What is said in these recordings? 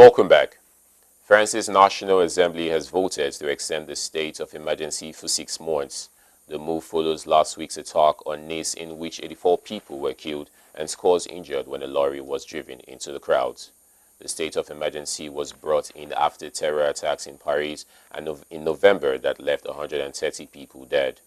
Welcome back. France's National Assembly has voted to extend the state of emergency for 6 months. The move follows last week's attack on Nice in which 84 people were killed and scores injured when a lorry was driven into the crowds. The state of emergency was brought in after terror attacks in Paris and in November that left 130 people dead.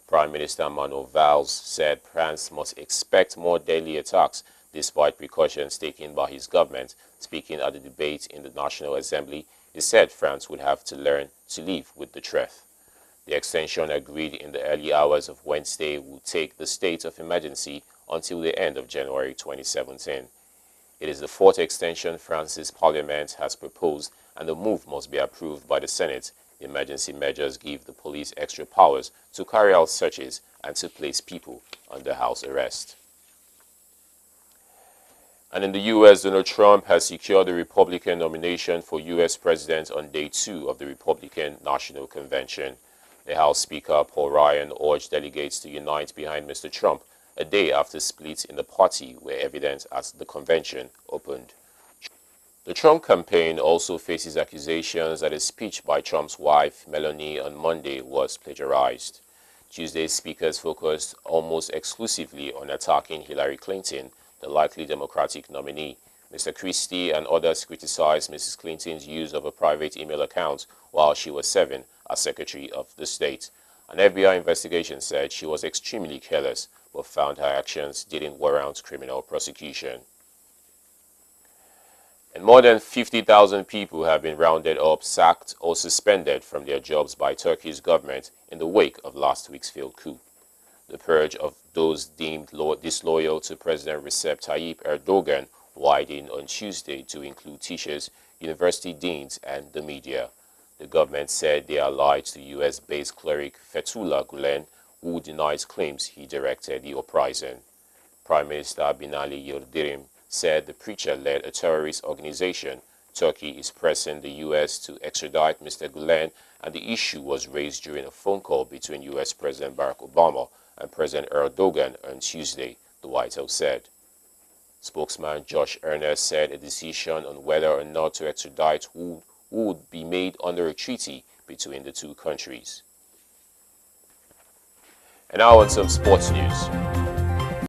Prime Minister Manuel Valls said France must expect more deadly attacks despite precautions taken by his government. Speaking at the debate in the National Assembly, he said France would have to learn to live with the threat. The extension agreed in the early hours of Wednesday will take the state of emergency until the end of January 2017. It is the fourth extension France's parliament has proposed, and the move must be approved by the Senate. The emergency measures give the police extra powers to carry out searches and to place people under house arrest. And in the U.S., Donald Trump has secured the Republican nomination for U.S. President on day 2 of the Republican National Convention. The House Speaker, Paul Ryan, urged delegates to unite behind Mr. Trump a day after splits in the party were evident as the convention opened. The Trump campaign also faces accusations that a speech by Trump's wife, Melania, on Monday was plagiarized. Tuesday's speakers focused almost exclusively on attacking Hillary Clinton, the likely Democratic nominee. Mr. Christie and others criticized Mrs. Clinton's use of a private email account while she was serving as Secretary of the State. An FBI investigation said she was extremely careless, but found her actions didn't warrant criminal prosecution. And more than 50,000 people have been rounded up, sacked, or suspended from their jobs by Turkey's government in the wake of last week's failed coup. The purge of those deemed disloyal to President Recep Tayyip Erdogan widened on Tuesday to include teachers, university deans, and the media. The government said they allied to U.S.-based cleric Fethullah Gulen, who denies claims he directed the uprising. Prime Minister Binali Yildirim said the preacher led a terrorist organization. Turkey is pressing the U.S. to extradite Mr. Gulen, and the issue was raised during a phone call between U.S. President Barack Obama and President Erdogan on Tuesday, the White House said. Spokesman Josh Earnest said a decision on whether or not to extradite would be made under a treaty between the two countries. And now on some sports news.